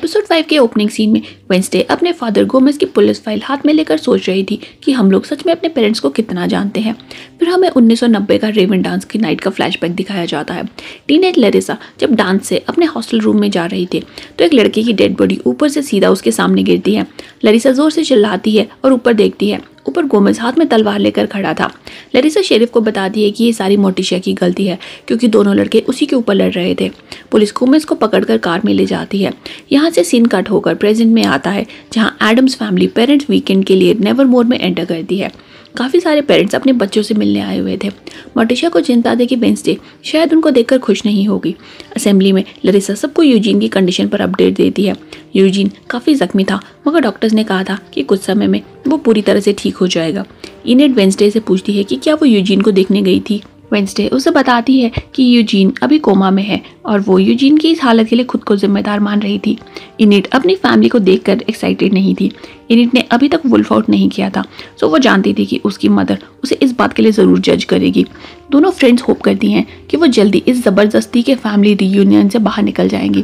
Episode 5 के opening scene में Wednesday अपने फादर गोमेज की पुलिस फाइल हाथ में लेकर सोच रही थी कि हम लोग सच में अपने पेरेंट्स को कितना जानते हैं। फिर हमें 1990 का रेवन डांस की नाइट का फ्लैशबैक दिखाया जाता है। टीनेज लरिसा जब डांस से अपने हॉस्टल रूम में जा रही थी तो एक लड़के की डेड बॉडी ऊपर से सीधा उसके सामने गिरती है। लरिसा जोर से चिल्लाती है और ऊपर देखती है। ऊपर गोमेज हाथ में तलवार लेकर खड़ा था। लरिसा शेरिफ को बताती है कि ये सारी मोर्टिशिया की गलती है क्योंकि दोनों लड़के उसी के ऊपर लड़ रहे थे। पुलिस गोमेज को पकड़कर कार में ले जाती है। यहाँ से सीन कट होकर प्रेजेंट में आता है जहाँ एडम्स फैमिली पेरेंट्स वीकेंड के लिए नेवरमोर में एंटर करती है। काफ़ी सारे पेरेंट्स अपने बच्चों से मिलने आए हुए थे। मोर्टिशिया को चिंता थी कि वेंसडे शायद उनको देखकर खुश नहीं होगी। असेंबली में लरिसा सबको यूजीन की कंडीशन पर अपडेट देती है। यूजीन काफ़ी जख्मी था मगर डॉक्टर्स ने कहा था कि कुछ समय में वो पूरी तरह से ठीक हो जाएगा। इनेट वेंसडे से पूछती है कि क्या वो यूजीन को देखने गई थी। वेंसडे उसे बताती है कि यूजीन अभी कोमा में है और वो यूजीन की इस हालत के लिए खुद को जिम्मेदार मान रही थी। इनेट अपनी फैमिली को देखकर एक्साइटेड नहीं थी। इनेट ने अभी तक वुल्फ आउट नहीं किया था, सो वो जानती थी कि उसकी मदर उसे इस बात के लिए ज़रूर जज करेगी। दोनों फ्रेंड्स होप करती हैं कि वो जल्दी इस ज़बरदस्ती के फैमिली रियूनियन से बाहर निकल जाएंगी।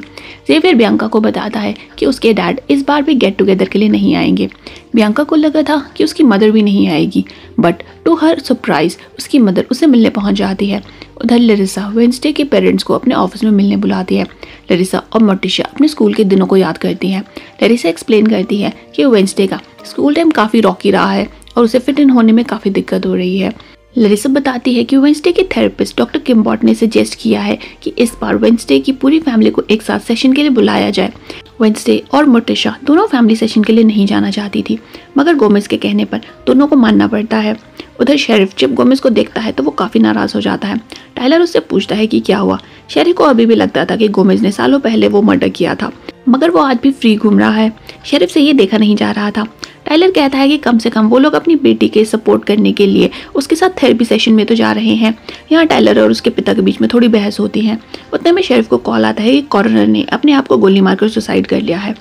जेवियर बियांका को बताता है कि उसके डैड इस बार भी गेट टुगेदर के लिए नहीं आएंगे। बियांका को लगा था कि उसकी मदर भी नहीं आएगी, बट टू हर सरप्राइज उसकी मदर उसे मिलने पहुंच जाती है। उधर लरिसा वेंसडे के पेरेंट्स को अपने ऑफिस में मिलने बुलाती है। लरिसा और मोर्टिशिया अपने स्कूल के दिनों को याद करती हैं। लरिसा एक्सप्लेन करती है कि वेंसडे का स्कूल टाइम काफ़ी रॉकी रहा है और उसे फिट इन होने में काफ़ी दिक्कत हो रही है। लरिसा बताती है कि वेंसडे के थेरेपिस्ट डॉक्टर किम्बॉट ने सजेस्ट किया है कि इस बार वेंसडे की पूरी फैमिली को एक साथ सेशन के लिए बुलाया जाए। वेंसडे और मोर्टिशिया दोनों फैमिली सेशन के लिए नहीं जाना चाहती थी मगर गोमेज के कहने पर दोनों को मानना पड़ता है। उधर शेरिफ जब गोमेज को देखता है तो वो काफ़ी नाराज़ हो जाता है। टाइलर उससे पूछता है कि क्या हुआ। शेरिफ को अभी भी लगता था कि गोमेज ने सालों पहले वो मर्डर किया था मगर वो आज भी फ्री घूम रहा है। शेरिफ से ये देखा नहीं जा रहा था। टाइलर कहता है कि कम से कम वो लोग अपनी बेटी के सपोर्ट करने के लिए उसके साथ थेरेपी सेशन में तो जा रहे हैं। यहाँ टाइलर और उसके पिता के बीच में थोड़ी बहस होती है। उतने में शेरिफ को कॉल आता है कि कॉर्नर ने अपने आप को गोली मारकर सुसाइड कर लिया है।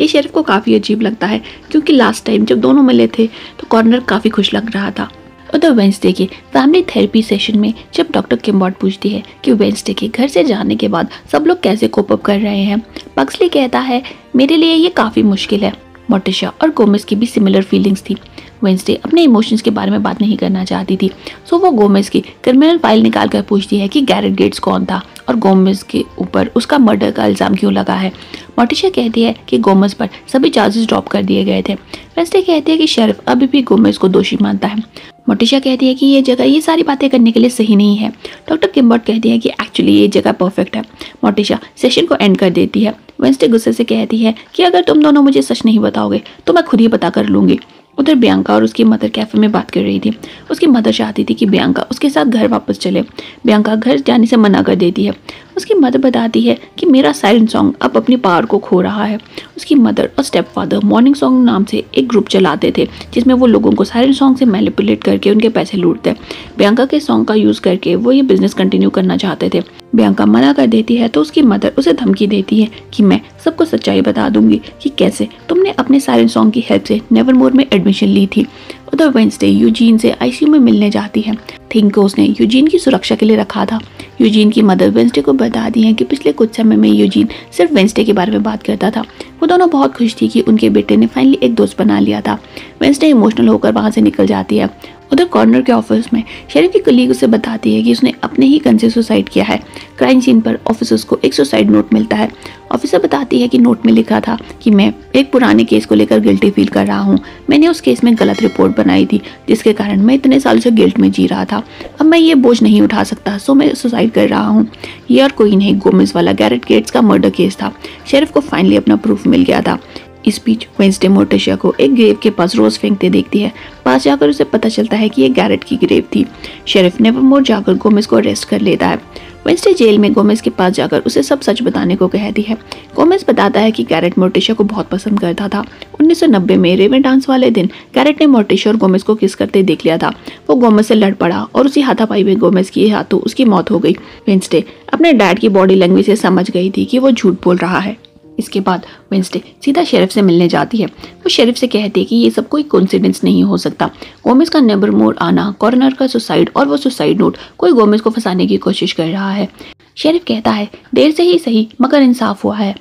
ये शेरिफ को काफ़ी अजीब लगता है क्योंकि लास्ट टाइम जब दोनों मिले थे तो कॉर्नर काफ़ी खुश लग रहा था। उधर वेंसडे के फैमिली थेरेपी सेशन में जब डॉक्टर किम्बॉट पूछती है कि वेंसडे के घर से जाने के बाद सब लोग कैसे कोप अप कर रहे हैं, पक्सली कहता है मेरे लिए ये काफ़ी मुश्किल है। मोर्टिशिया और गोमेज की भी सिमिलर फीलिंग्स थी। वेंसडे अपने इमोशंस के बारे में बात नहीं करना चाहती थी, सो वो गोमेज की क्रिमिनल फाइल निकाल कर पूछती है कि गैरेट गेट्स कौन था और गोमेज के ऊपर उसका मर्डर का इल्ज़ाम क्यों लगा है। मोर्टिशिया कहती है कि गोमेज पर सभी चार्जेस ड्रॉप कर दिए गए थे। वेंसडे कहती है कि शेरिफ अभी भी गोमेज को दोषी मानता है। मोर्टिशिया कहती है कि ये जगह ये सारी बातें करने के लिए सही नहीं है। डॉक्टर किम्बॉट कहती है कि एक्चुअली ये जगह परफेक्ट है। मोर्टिशिया सेशन को एंड कर देती है। वेंसडे गुस्से से कहती है कि अगर तुम दोनों मुझे सच नहीं बताओगे तो मैं खुद ही पता कर लूँगी। उधर बियांका और उसकी मदर कैफे में बात कर रही थी। उसकी मदर चाहती थी कि बियांका उसके साथ घर वापस चले। बियांका घर जाने से मना कर देती है। उसकी मदर बताती है कि मेरा साइलेंट सॉन्ग अब अपनी पावर को खो रहा है। उसकी मदर और स्टेप फादर मॉर्निंग सॉन्ग नाम से एक ग्रुप चलाते थे जिसमें वो लोगों को साइलेंट सॉन्ग से मैनिपुलेट करके उनके पैसे लूटते। बियांका के सॉन्ग का यूज़ करके वो ये बिजनेस कंटिन्यू करना चाहते थे। बियांका मना कर देती है तो उसकी मदर उसे धमकी देती है कि मैं सबको सच्चाई बता दूंगी कि कैसे तुमने अपने साइलेंट सॉन्ग की हेल्प से नेवरमोर में एडमिशन ली थी। उधर वेंसडे यूजीन से आईसीयू में मिलने जाती है। थिंक उसने यूजीन की सुरक्षा के लिए रखा था। यूजीन की मदर वेंसडे को बताती है कि पिछले कुछ समय में यूजीन सिर्फ वेंसडे के बारे में बात करता था। वो दोनों बहुत खुश थी कि उनके बेटे ने फाइनली एक दोस्त बना लिया था। वेंसडे इमोशनल होकर वहाँ से निकल जाती है। उधर कॉर्नर के ऑफिस में शेरिफ की कलीग उसे बताती है कि उसने अपने ही गन से सुसाइड किया है। क्राइम सीन पर ऑफिसर्स को एक सुसाइड नोट मिलता है। ऑफिसर बताती है कि नोट में लिखा था कि मैं एक पुराने केस को लेकर गिल्टी फील कर रहा हूँ। मैंने उस केस में गलत रिपोर्ट बनाई थी जिसके कारण मैं इतने साल से गिल्ट में जी रहा था। अब मैं ये बोझ नहीं उठा सकता, सो मैं सुसाइड कर रहा हूँ। ये और कोई नहीं, गोमेज वाला गैरेट गेट्स का मर्डर केस था। शेरिफ को फाइनली अपना प्रूफ मिल गया था। इस बीच वेंसडे मोर्टिशिया को एक ग्रेव के पास रोज फेंकते देखती है। पास जाकर उसे पता चलता है कि ये गैरेट की ग्रेव थी। शेरिफ नेवरमोर जाकर गोमेज को अरेस्ट कर लेता है। वेंसडे जेल में गोमेज के पास जाकर उसे सब सच बताने को कहती है। गोमेज बताता है कि गैरेट मोर्टिशिया को बहुत पसंद करता था। 1990 में रेवन डांस वाले दिन गैरेट ने मोर्टिशिया और गोमेज को किस करते देख लिया था। वो गोमेज से लड़ पड़ा और उसी हाथापाई में गोमेज के हाथों उसकी मौत हो गई। वेंसडे अपने डैड की बॉडी लैंग्वेज से समझ गई थी कि वो झूठ बोल रहा है। इसके बाद वेंसडे सीधा शेरिफ से मिलने जाती है। वो शेरिफ से कहती है कि ये सब कोई कोइंसिडेंस नहीं हो सकता। गोमेज का नेवरमोर आना, कॉर्नर का सुसाइड और वो सुसाइड नोट कोई गोमेज को फंसाने की कोशिश कर रहा है। शेरिफ कहता है देर से ही सही मगर इंसाफ हुआ है।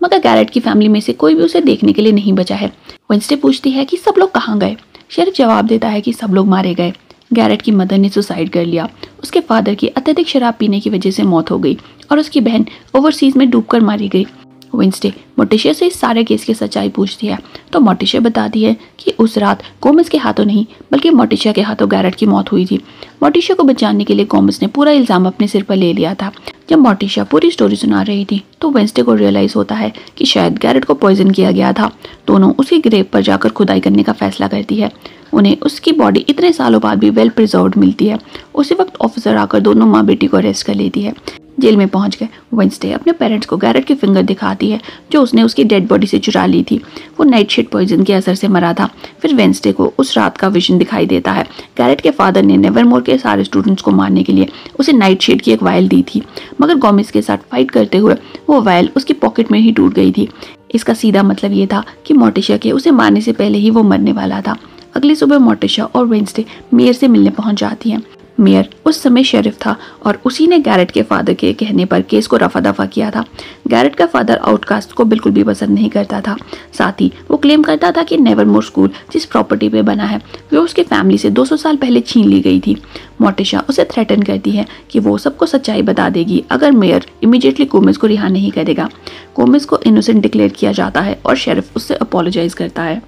मगर गैरेट की फैमिली में से कोई भी उसे देखने के लिए नहीं बचा है। वेंसडे पूछती है कि सब लोग कहाँ गए। शेरिफ जवाब देता है कि सब लोग मारे गए। गैरेट की मदर ने सुसाइड कर लिया। उसके फादर की अत्यधिक शराब पीने की वजह से मौत हो गई और उसकी बहन ओवरसीज में डूबकर मारी गई। वेंसडे मोर्टिशिया से इस सारे केस की सच्चाई पूछती है तो मोर्टिशिया बताती है कि उस रात गोमेज के हाथों नहीं बल्कि मोर्टिशिया के हाथों गैरेट की मौत हुई थी। मोर्टिशिया को बचाने के लिए गोमेज ने पूरा इल्जाम अपने सिर पर ले लिया था। जब मोर्टिशिया पूरी स्टोरी सुना रही थी तो वेंसडे को रियलाइज होता है कि शायद गैरेट को पॉइजन किया गया था। दोनों उसकी ग्रेव पर जाकर खुदाई करने का फैसला करती है। उन्हें उसकी बॉडी इतने सालों बाद भी वेल प्रिजर्व्ड मिलती है। उसी वक्त ऑफिसर आकर दोनों माँ बेटी को अरेस्ट कर लेती है। जेल में पहुंच गए वेंसडे अपने पेरेंट्स को गैरेट की फिंगर दिखाती है जो उसने उसकी डेड बॉडी से चुरा ली थी। वो नाइट शेड पॉइजन के असर से मरा था। फिर वेंसडे को उस रात का विजन दिखाई देता है। गैरेट के फादर ने नेवरमोर के सारे स्टूडेंट्स को मारने के लिए उसे नाइट शेड की एक वायल दी थी, मगर गोमेज के साथ फाइट करते हुए वो वायल उसकी पॉकेट में ही टूट गई थी। इसका सीधा मतलब ये था कि मोर्टिशिया के उसे मारने से पहले ही वो मरने वाला था। अगली सुबह मोर्टिशिया और वेंसडे मेयर से मिलने पहुंच जाती हैं। मेयर उस समय शेरिफ था और उसी ने गैरेट के फादर के कहने पर केस को रफा दफा किया था। गैरेट का फादर आउटकास्ट को बिल्कुल भी पसंद नहीं करता था। साथ ही वो क्लेम करता था कि नेवरमोर स्कूल जिस प्रॉपर्टी पे बना है वो उसके फैमिली से 200 साल पहले छीन ली गई थी। मोर्टिशिया उसे थ्रेटन करती है कि वो सबको सच्चाई बता देगी अगर मेयर इमीडिएटली गोमेज को रिहा नहीं करेगा। गोमेज को इनोसेंट डिक्लेयर किया जाता है और शेरिफ उससे अपोलोजाइज करता है।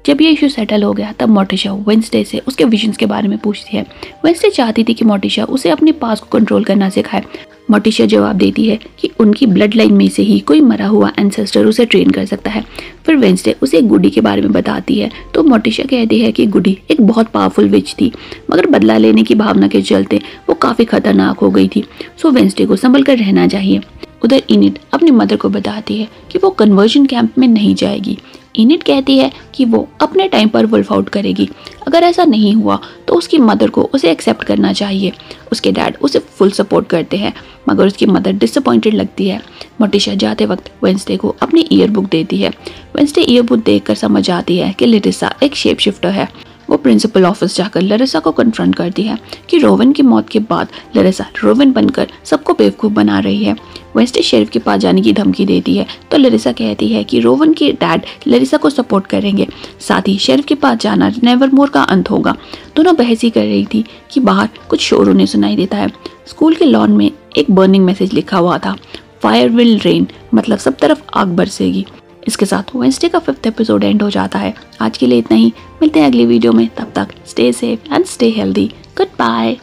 जब ये इशू सेटल हो गया तब मोर्टिशिया वेंसडे से उसके विजन्स के बारे में पूछती है। वेंसडे चाहती थी कि मोर्टिशिया उसे अपने पास को कंट्रोल करना सिखाए। मोर्टिशिया जवाब देती है कि उनकी ब्लड लाइन में से ही कोई मरा हुआ एंसेस्टर उसे ट्रेन कर सकता है। फिर वेंसडे उसे एक गुडी के बारे में बताती है तो मोर्टिशिया कहती है कि गुडी एक बहुत पावरफुल विच थी, मगर बदला लेने की भावना के चलते वो काफ़ी खतरनाक हो गई थी। सो वेंसडे को संभल कर रहना चाहिए। उधर इनिट अपनी मदर को बताती है कि वो कन्वर्जन कैंप में नहीं जाएगी। इनिट कहती है कि वो अपने टाइम पर वुल्फ आउट करेगी। अगर ऐसा नहीं हुआ तो उसकी मदर को उसे एक्सेप्ट करना चाहिए। उसके डैड उसे फुल सपोर्ट करते हैं, मगर उसकी मदर डिसअपॉइंटेड लगती है। मोर्टिशिया जाते वक्त वेंसडे को अपनी ईयर बुक देती है। वेंसडे ईयर बुक देखकर समझ आती है कि लरिसा एक शेप शिफ्टर है। वो प्रिंसिपल ऑफिस जाकर लरिसा को कन्फ्रंट करती है कि रोवन की मौत के बाद लरिसा रोवन बनकर सबको बेवकूफ़ बना रही है। वेंसडे शेरिफ के पास जाने की धमकी देती है तो लरिसा कहती है कि रोवन के डैड लरिसा को सपोर्ट करेंगे, साथ ही शेरिफ के पास जाना नेवरमोर का अंत होगा। दोनों बहस ही कर रही थी कि बाहर कुछ शोर उन्हें सुनाई देता है। स्कूल के लॉन में एक बर्निंग मैसेज लिखा हुआ था, फायर विल रेन, मतलब सब तरफ आग बरसेगी। इसके साथ वेंसडे का 5th एपिसोड एंड हो जाता है। आज के लिए इतना ही, मिलते हैं अगली वीडियो में। तब तक stay safe and stay healthy. Good bye.